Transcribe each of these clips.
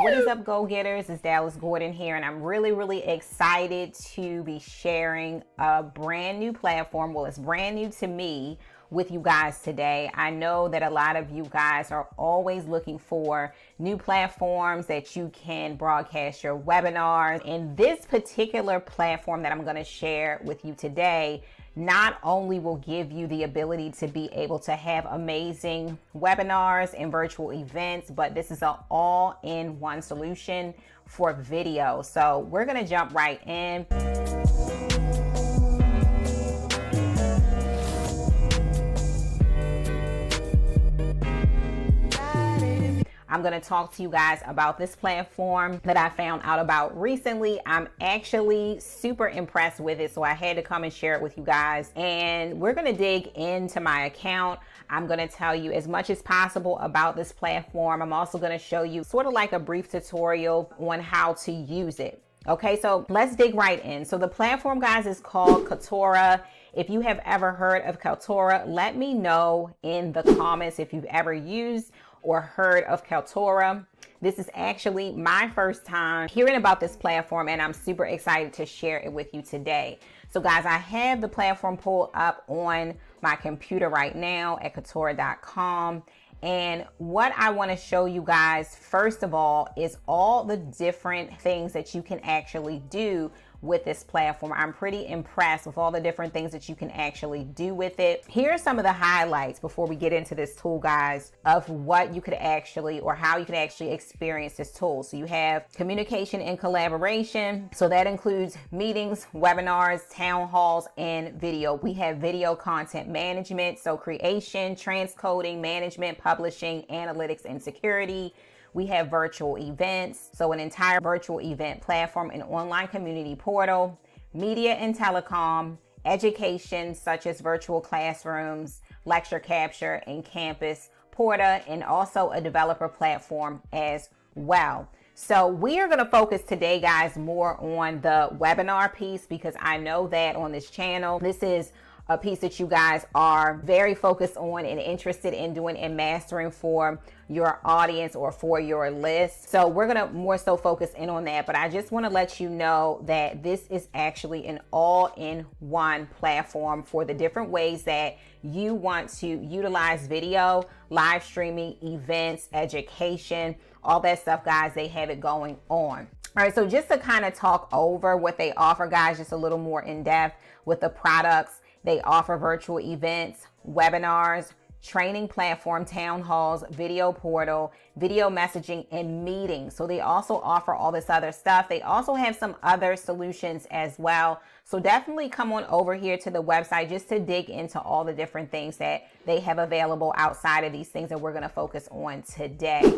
What is up, go-getters? It's Dallas Gordon here, and I'm really excited to be sharing a brand new platform. Well, it's brand new to me with you guys today. I know that a lot of you guys are always looking for new platforms that you can broadcast your webinars. And this particular platform that I'm going to share with you today not only will give you the ability to be able to have amazing webinars and virtual events, but this is an all-in-one solution for video. So we're going to jump right in. I'm going to talk to you guys about this platform that I found out about recently. I'm actually super impressed with it, so I had to come and share it with you guys. And we're going to dig into my account. I'm going to tell you as much as possible about this platform. I'm also going to show you sort of like a brief tutorial on how to use it. Okay, so let's dig right in. So the platform, guys, is called Kaltura. If you have ever heard of Kaltura, let me know in the comments if you've ever used or heard of Kaltura. This is actually my first time hearing about this platform, and I'm super excited to share it with you today. So guys, I have the platform pulled up on my computer right now at Kaltura.com. And what I want to show you guys, first of all, is all the different things that you can actually do with this platform. I'm pretty impressed with all the different things that you can actually do with it. Here are some of the highlights before we get into this tool, guys, of what you could actually, or how you can actually experience this tool. So you have communication and collaboration. So that includes meetings, webinars, town halls, and video. We have video content management. So creation, transcoding, management, publishing, analytics, and security. We have virtual events, so an entire virtual event platform, an online community portal, media and telecom, education such as virtual classrooms, lecture capture, and campus portal, and also a developer platform as well. So we are going to focus today, guys, more on the webinar piece, because I know that on this channel, this is a piece that you guys are very focused on and interested in doing and mastering for your audience or for your list. So we're going to more so focus in on that, but I just want to let you know that this is actually an all-in-one platform for the different ways that you want to utilize video, live streaming, events, education, all that stuff, guys. They have it going on. All right, so just to kind of talk over what they offer, guys, just a little more in depth with the products. They offer virtual events, webinars, training platform, town halls, video portal, video messaging, and meetings. So they also offer all this other stuff. They also have some other solutions as well. So definitely come on over here to the website just to dig into all the different things that they have available outside of these things that we're going to focus on today.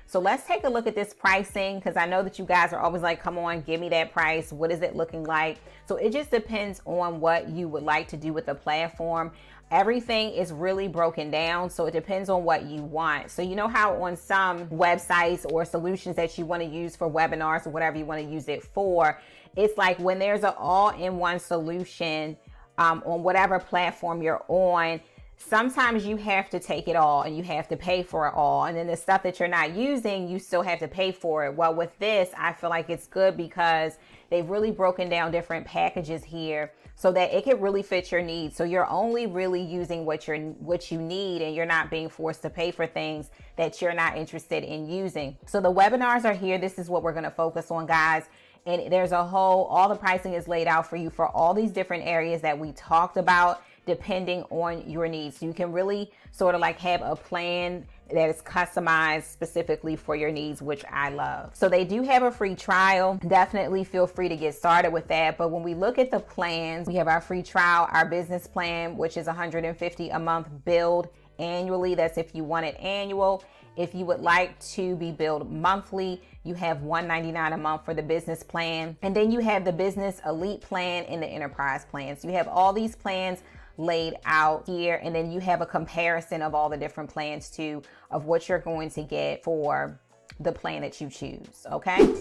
So let's take a look at this pricing, because I know that you guys are always like, come on, give me that price. What is it looking like? So it just depends on what you would like to do with the platform. Everything is really broken down, so it depends on what you want. So you know how on some websites or solutions that you want to use for webinars or whatever you want to use it for, it's like when there's an all-in-one solution on whatever platform you're on, sometimes you have to take it all and you have to pay for it all. And then the stuff that you're not using, you still have to pay for it. Well, with this, I feel like it's good because they've really broken down different packages here so that it can really fit your needs. So you're only really using what you need, and you're not being forced to pay for things that you're not interested in using. So the webinars are here. This is what we're going to focus on, guys. And there's all the pricing is laid out for you for all these different areas that we talked about, depending on your needs. You can really sort of like have a plan that is customized specifically for your needs, which I love. So they do have a free trial. Definitely feel free to get started with that. But when we look at the plans, we have our free trial, our business plan, which is $150 a month, billed annually. That's if you want it annual. If you would like to be billed monthly, you have $199 a month for the business plan. And then you have the business elite plan and the enterprise plan. So you have all these plans laid out here, and then you have a comparison of all the different plans too, of what you're going to get for the plan that you choose. Okay.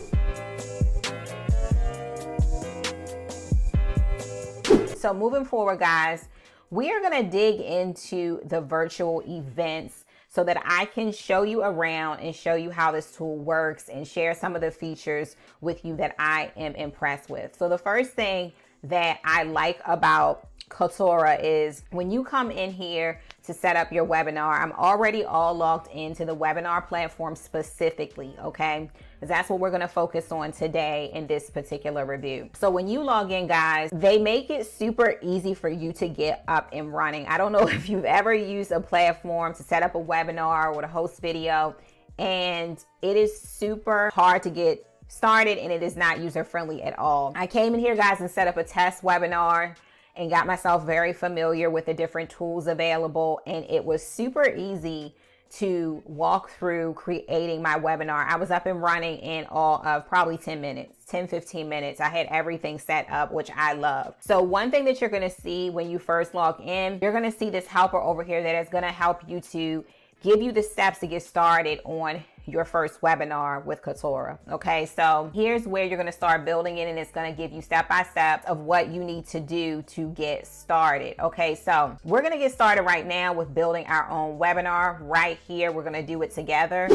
So moving forward, guys, we are going to dig into the virtual events so that I can show you around and show you how this tool works and share some of the features with you that I am impressed with. So the first thing that I like about Kaltura is when you come in here to set up your webinar, I'm already all logged into the webinar platform specifically, okay? Because that's what we're going to focus on today in this particular review. So when you log in, guys, they make it super easy for you to get up and running. I don't know if you've ever used a platform to set up a webinar or to host video, and it is super hard to get started and it is not user friendly at all. I came in here, guys, and set up a test webinar and got myself very familiar with the different tools available. And it was super easy to walk through creating my webinar. I was up and running in all of probably 10 minutes, 10, 15 minutes. I had everything set up, which I love. So one thing that you're gonna see when you first log in, you're gonna see this helper over here that is gonna help you to give you the steps to get started on your first webinar with Kaltura. Okay, so here's where you're going to start building it, and it's going to give you step by step of what you need to do to get started. Okay, so we're going to get started right now with building our own webinar right here. We're going to do it together.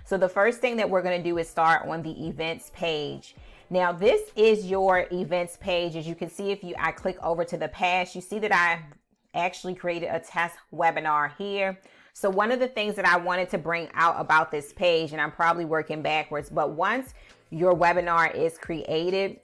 So the first thing that we're going to do is start on the events page. Now this is your events page. As you can see, if I click over to the past, you see that I actually created a test webinar here. So one of the things that I wanted to bring out about this page, and I'm probably working backwards, but once your webinar is created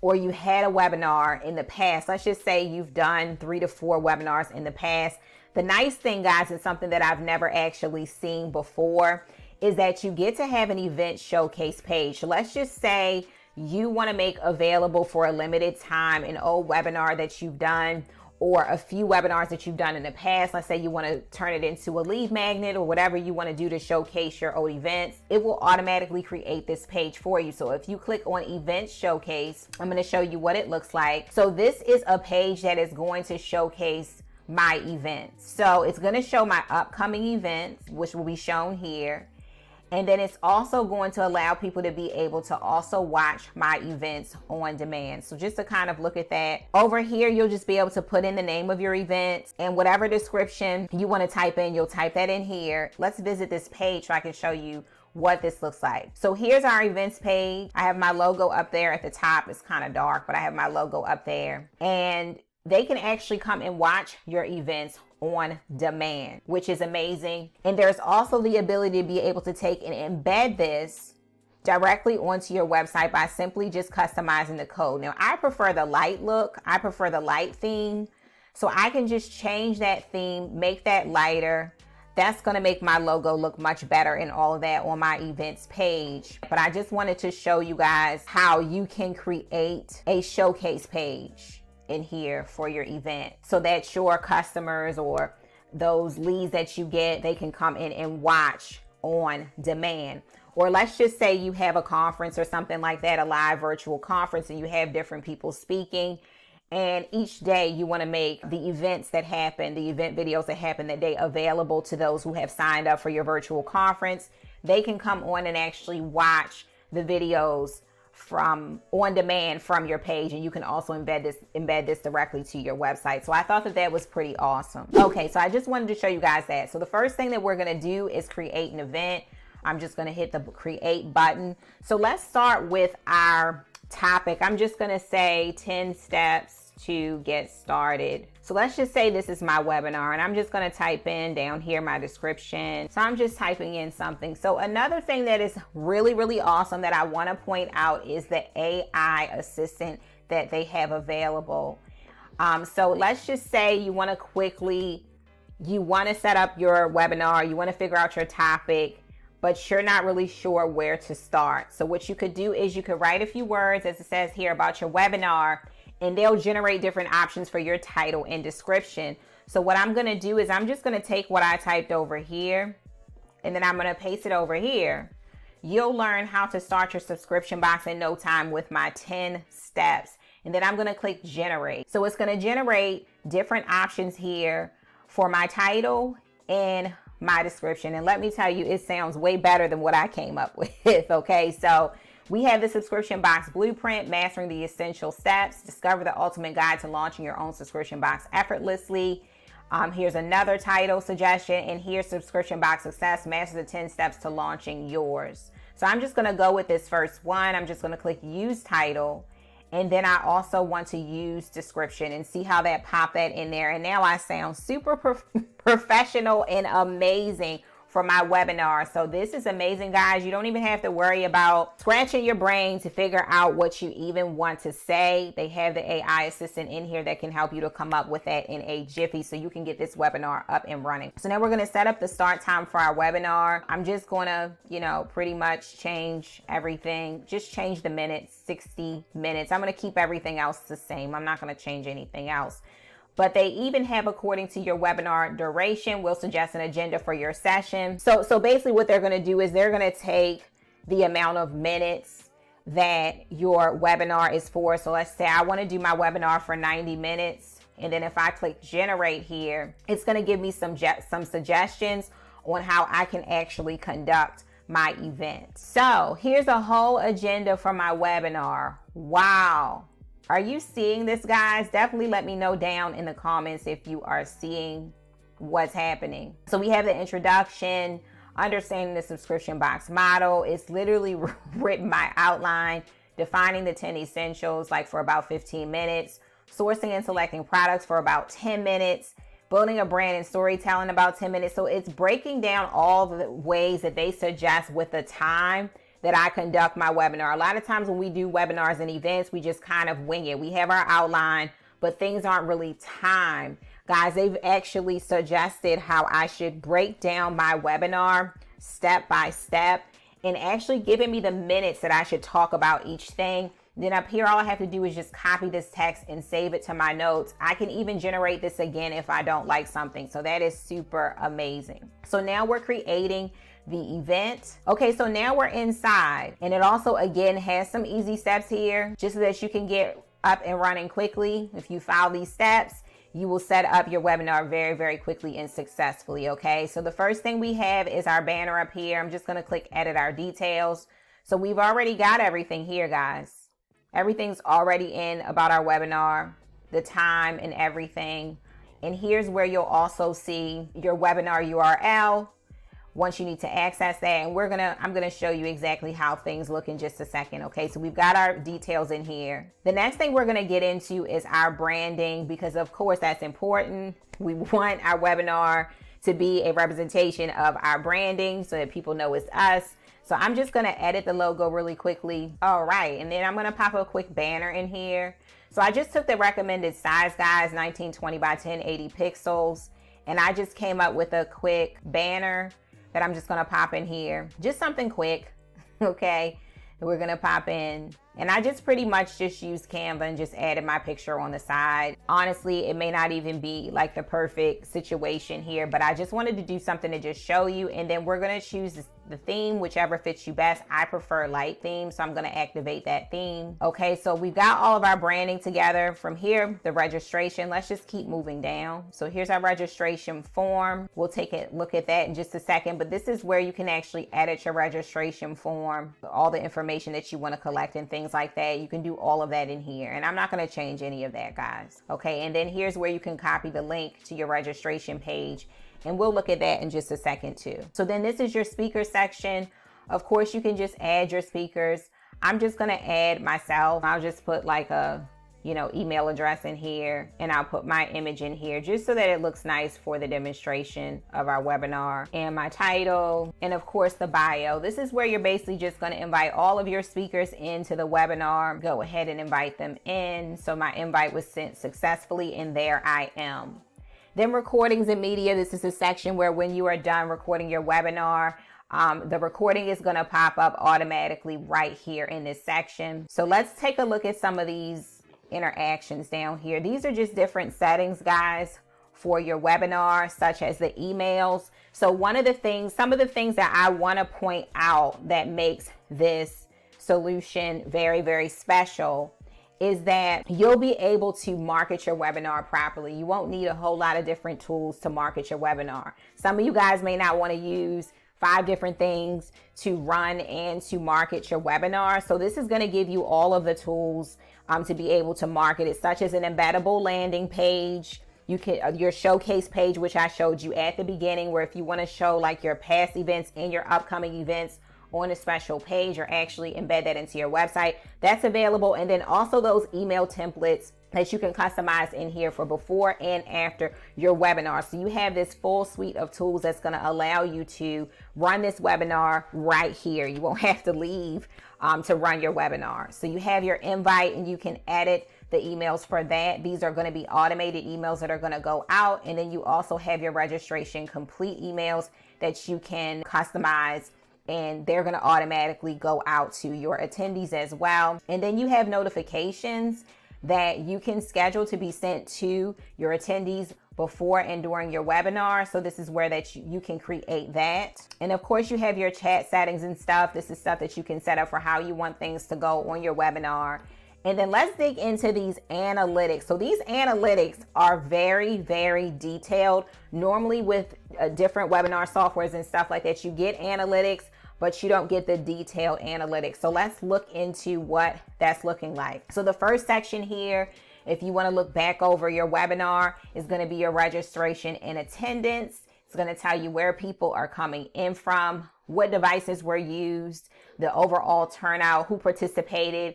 or you had a webinar in the past, let's just say you've done 3 to 4 webinars in the past. The nice thing, guys, is something that I've never actually seen before, is that you get to have an event showcase page. So let's just say you want to make available for a limited time an old webinar that you've done, or a few webinars that you've done in the past. Let's say you want to turn it into a lead magnet or whatever you want to do to showcase your old events. It will automatically create this page for you. So if you click on Events Showcase, I'm going to show you what it looks like. So this is a page that is going to showcase my events. So it's going to show my upcoming events, which will be shown here. And then it's also going to allow people to be able to also watch my events on demand. So just to kind of look at that over here, you'll just be able to put in the name of your event and whatever description you want to type in, you'll type that in here. Let's visit this page so I can show you what this looks like. So here's our events page. I have my logo up there at the top. It's kind of dark, but I have my logo up there, and they can actually come and watch your events on demand, which is amazing. And there's also the ability to be able to take and embed this directly onto your website by simply just customizing the code. Now, I prefer the light look. I prefer the light theme. So I can just change that theme, make that lighter. That's going to make my logo look much better and all of that on my events page. But I just wanted to show you guys how you can create a showcase page in here for your event so that your customers or those leads that you get, they can come in and watch on demand. Or let's just say you have a conference or something like that, a live virtual conference, and you have different people speaking, and each day you want to make the events that happen, the event videos that happen that day, available to those who have signed up for your virtual conference. They can come on and actually watch the videos from on demand from your page, and you can also embed this directly to your website. So I thought that was pretty awesome. Okay, so I just wanted to show you guys that. So the first thing that we're going to do is create an event. I'm just going to hit the create button. So let's start with our topic. I'm just going to say 10 steps to get started. So let's just say this is my webinar, and I'm just going to type in down here my description. So I'm just typing in something. So another thing that is really, really awesome that I want to point out is the AI assistant that they have available. So let's just say you want to set up your webinar, you want to figure out your topic, but you're not really sure where to start. So what you could do is you could write a few words, as it says here, about your webinar, and they'll generate different options for your title and description. So what I'm going to do is I'm just going to take what I typed over here, and then I'm going to paste it over here. You'll learn how to start your subscription box in no time with my 10 steps. And then I'm going to click generate. So it's going to generate different options here for my title and my description. And let me tell you, it sounds way better than what I came up with. Okay, so We have the subscription box blueprint, mastering the essential steps, discover the ultimate guide to launching your own subscription box effortlessly. Here's another title suggestion, and here's subscription box success, master the 10 steps to launching yours. So I'm just going to go with this first one. I'm just going to click use title. And then I also want to use description and see how that popped that in there. And now I sound super professional and amazing for my webinar. So this is amazing, guys. You don't even have to worry about scratching your brain to figure out what you even want to say. They have the AI assistant in here that can help you to come up with that in a jiffy so you can get this webinar up and running. So now we're going to set up the start time for our webinar. I'm just going to, pretty much change everything. Just change the minutes, 60 minutes. I'm going to keep everything else the same. I'm not going to change anything else. But they even have, according to your webinar duration, will suggest an agenda for your session. So basically what they're going to do is they're going to take the amount of minutes that your webinar is for. So let's say I want to do my webinar for 90 minutes. And then if I click generate here, it's going to give me some suggestions on how I can actually conduct my event. So here's a whole agenda for my webinar. Wow. Are you seeing this, guys? Definitely let me know down in the comments if you are seeing what's happening. So we have the introduction, understanding the subscription box model. It's literally written my outline, defining the 10 essentials, like for about 15 minutes, sourcing and selecting products for about 10 minutes, building a brand and storytelling about 10 minutes. So it's breaking down all the ways that they suggest with the time that I conduct my webinar. A lot of times when we do webinars and events, we just kind of wing it. We have our outline, but things aren't really timed. Guys, they've actually suggested how I should break down my webinar step by step and actually giving me the minutes that I should talk about each thing. Then up here, all I have to do is just copy this text and save it to my notes. I can even generate this again if I don't like something. So that is super amazing. So now we're creating the event. Okay, so now we're inside, and it also again has some easy steps here just so that you can get up and running quickly. If you follow these steps, you will set up your webinar very, very quickly and successfully. Okay, so the first thing we have is our banner up here. I'm just going to click edit our details. So we've already got everything here, guys. Everything's already in about our webinar, the time and everything. And here's where you'll also see your webinar URL once you need to access that. And I'm gonna show you exactly how things look in just a second. Okay, so we've got our details in here. The next thing we're gonna get into is our branding, because of course that's important. We want our webinar to be a representation of our branding so that people know it's us. So I'm just gonna edit the logo really quickly. All right, and then I'm gonna pop a quick banner in here. So I just took the recommended size, guys, 1920 by 1080 pixels. And I just came up with a quick banner that I'm just gonna pop in here. Just something quick, okay? That we're gonna pop in. And I just pretty much just used Canva and just added my picture on the side. Honestly, it may not even be like the perfect situation here, but I just wanted to do something to just show you. And then we're gonna choose the theme, whichever fits you best. I prefer light theme, so I'm gonna activate that theme. Okay, so we've got all of our branding together. From here, the registration, let's just keep moving down. So here's our registration form. We'll take a look at that in just a second, but this is where you can actually edit your registration form, all the information that you wanna collect and things like that. You can do all of that in here, and I'm not gonna change any of that, guys. Okay, and then here's where you can copy the link to your registration page. And we'll look at that in just a second too. So then this is your speaker section. Of course, you can just add your speakers. I'm just gonna add myself. I'll just put like a, email address in here, and I'll put my image in here just so that it looks nice for the demonstration of our webinar, and my title, and of course the bio. This is where you're basically just gonna invite all of your speakers into the webinar. Go ahead and invite them in. So my invite was sent successfully, and there I am. Then recordings and media. This is a section where when you are done recording your webinar, the recording is going to pop up automatically right here in this section. So let's take a look at some of these interactions down here. These are just different settings, guys, for your webinar, such as the emails. So some of the things that I want to point out that makes this solution very, very special is that you'll be able to market your webinar properly. You won't need a whole lot of different tools to market your webinar. Some of you guys may not want to use 5 different things to run and to market your webinar. So this is going to give you all of the tools to be able to market it, such as an embeddable landing page. You can your showcase page, which I showed you at the beginning, where if you want to show like your past events and your upcoming events on a special page, or actually embed that into your website, that's available. And then also those email templates that you can customize in here for before and after your webinar. So you have this full suite of tools that's going to allow you to run this webinar right here. You won't have to leave to run your webinar. So you have your invite, and you can edit the emails for that. These are going to be automated emails that are going to go out. And then you also have your registration complete emails that you can customize, and they're going to automatically go out to your attendees as well. And then you have notifications that you can schedule to be sent to your attendees before and during your webinar. So this is where that you can create that. And of course you have your chat settings and stuff. This is stuff that you can set up for how you want things to go on your webinar. And then let's dig into these analytics. So these analytics are very, very detailed. Normally with different webinar softwares and stuff like that, you get analytics, but you don't get the detailed analytics. So let's look into what that's looking like. So the first section here, if you want to look back over your webinar, is going to be your registration and attendance. It's going to tell you where people are coming in from, what devices were used, the overall turnout, who participated,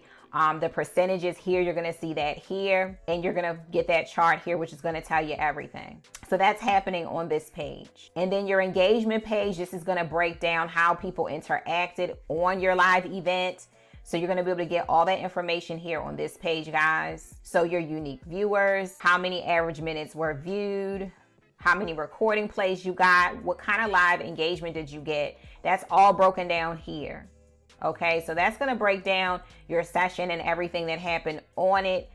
the percentages here. You're going to see that here, and you're going to get that chart here, which is going to tell you everything. So that's happening on this page. And then your engagement page, this is going to break down how people interacted on your live event. So you're going to be able to get all that information here on this page, guys. So your unique viewers, how many average minutes were viewed, how many recording plays you got, what kind of live engagement did you get. That's all broken down here. Okay, so that's going to break down your session and everything that happened on it.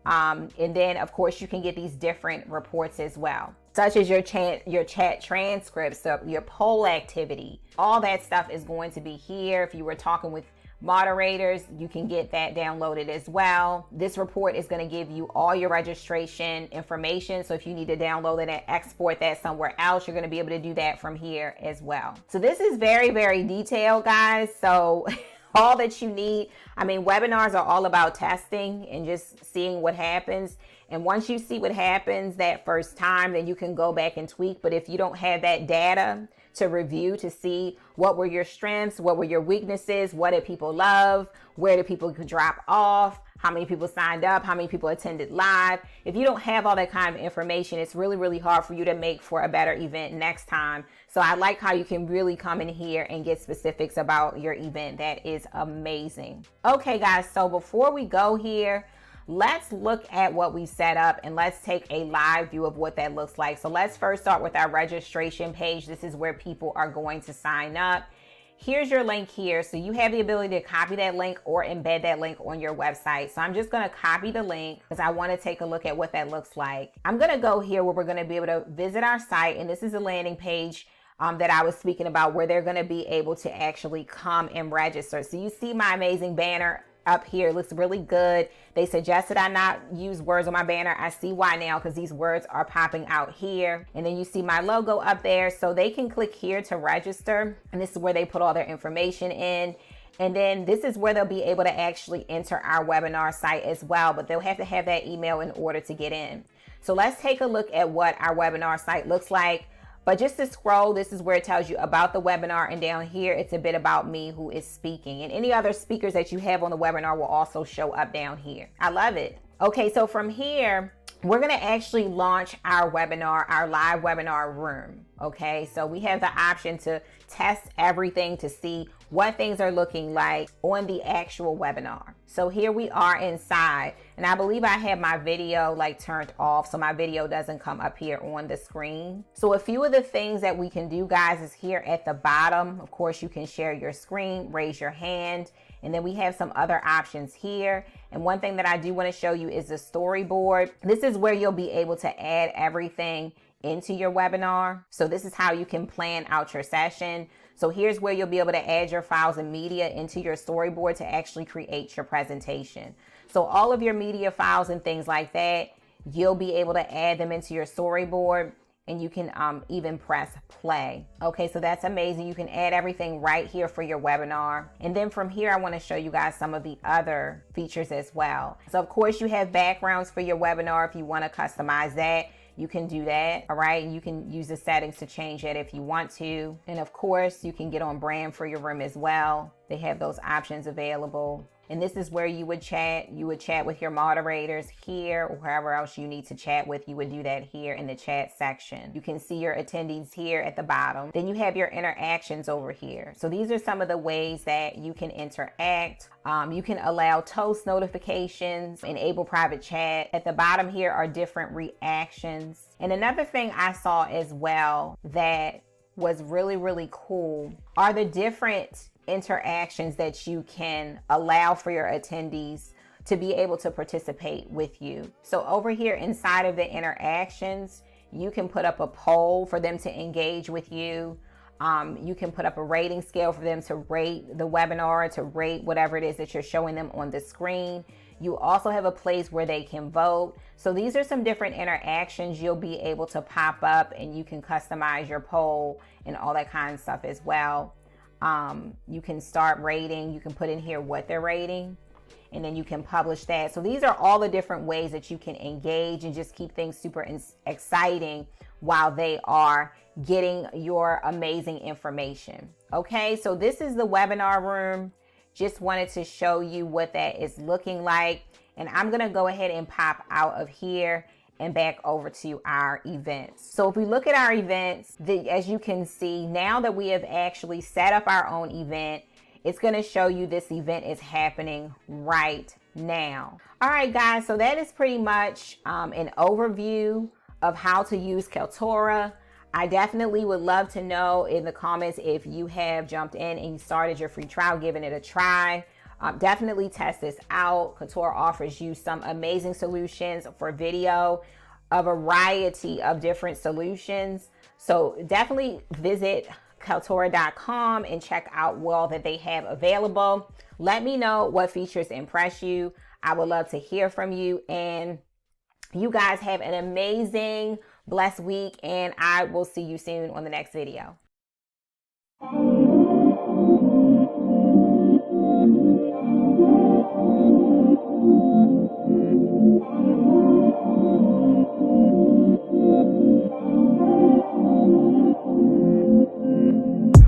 And then, of course, you can get these different reports as well, such as your chat transcripts, your poll activity. All that stuff is going to be here. If you were talking with moderators, you can get that downloaded as well. This report is going to give you all your registration information. So if you need to download it and export that somewhere else, you're going to be able to do that from here as well. So this is very, very detailed, guys. So all that you need. I mean, webinars are all about testing and just seeing what happens. And once you see what happens that first time, then you can go back and tweak. But if you don't have that data to review to see what were your strengths, what were your weaknesses, what did people love, where did people drop off, how many people signed up, how many people attended live. If you don't have all that kind of information, it's really, really hard for you to make for a better event next time. So I like how you can really come in here and get specifics about your event. That is amazing. Okay, guys, so before we go here, let's look at what we set up and let's take a live view of what that looks like. So let's first start with our registration page. This is where people are going to sign up. Here's your link here. So you have the ability to copy that link or embed that link on your website. So I'm just going to copy the link because I want to take a look at what that looks like. I'm going to go here where we're going to be able to visit our site. And this is a landing page that I was speaking about, where they're going to be able to actually come and register. So you see my amazing banner up here. It looks really good. They suggested I not use words on my banner. I see why now, because these words are popping out here. And then you see my logo up there. So they can click here to register. And this is where they put all their information in. And then this is where they'll be able to actually enter our webinar site as well. But they'll have to have that email in order to get in. So let's take a look at what our webinar site looks like. But just to scroll, this is where it tells you about the webinar. And down here, it's a bit about me who is speaking. And any other speakers that you have on the webinar will also show up down here. I love it. Okay, so from here, we're going to actually launch our webinar, our live webinar room. Okay, so we have the option to test everything to see what things are looking like on the actual webinar. So here we are inside, and I believe I have my video like turned off, so my video doesn't come up here on the screen. So a few of the things that we can do, guys, is here at the bottom. Of course, you can share your screen, raise your hand, and then we have some other options here. And one thing that I do want to show you is the storyboard. This is where you'll be able to add everything into your webinar. So this is how you can plan out your session. So here's where you'll be able to add your files and media into your storyboard to actually create your presentation. So all of your media files and things like that, you'll be able to add them into your storyboard. and you can even press play. Okay, so that's amazing. You can add everything right here for your webinar. And then from here, I want to show you guys some of the other features as well. So of course you have backgrounds for your webinar. If you want to customize that, you can do that. All right, you can use the settings to change it if you want to. And of course you can get on brand for your room as well. They have those options available. And this is where you would chat. You would chat with your moderators here, or wherever else you need to chat with. You would do that here in the chat section. You can see your attendees here at the bottom. Then you have your interactions over here. So these are some of the ways that you can interact. You can allow toast notifications, enable private chat. At the bottom here are different reactions. And another thing I saw as well that was really, really cool are the different interactions that you can allow for your attendees to be able to participate with you. So over here inside of the interactions, you can put up a poll for them to engage with you. You can put up a rating scale for them to rate the webinar, to rate whatever it is that you're showing them on the screen. You also have a place where they can vote. So these are some different interactions you'll be able to pop up, and you can customize your poll and all that kind of stuff as well. You can start rating. You can put in here what they're rating, and then you can publish that. So these are all the different ways that you can engage and just keep things super exciting while they are getting your amazing information. Okay, so this is the webinar room. Just wanted to show you what that is looking like. And I'm going to go ahead and pop out of here and back over to our events. So if we look at our events, as you can see, now that we have actually set up our own event, it's going to show you this event is happening right now. All right, guys, so that is pretty much an overview of how to use Kaltura. I definitely would love to know in the comments if you have jumped in and you started your free trial, giving it a try. Definitely test this out. Kaltura offers you some amazing solutions for video, a variety of different solutions. So definitely visit Kaltura.com and check out all that they have available. Let me know what features impress you. I would love to hear from you. And you guys have an amazing, blessed week, and I will see you soon on the next video.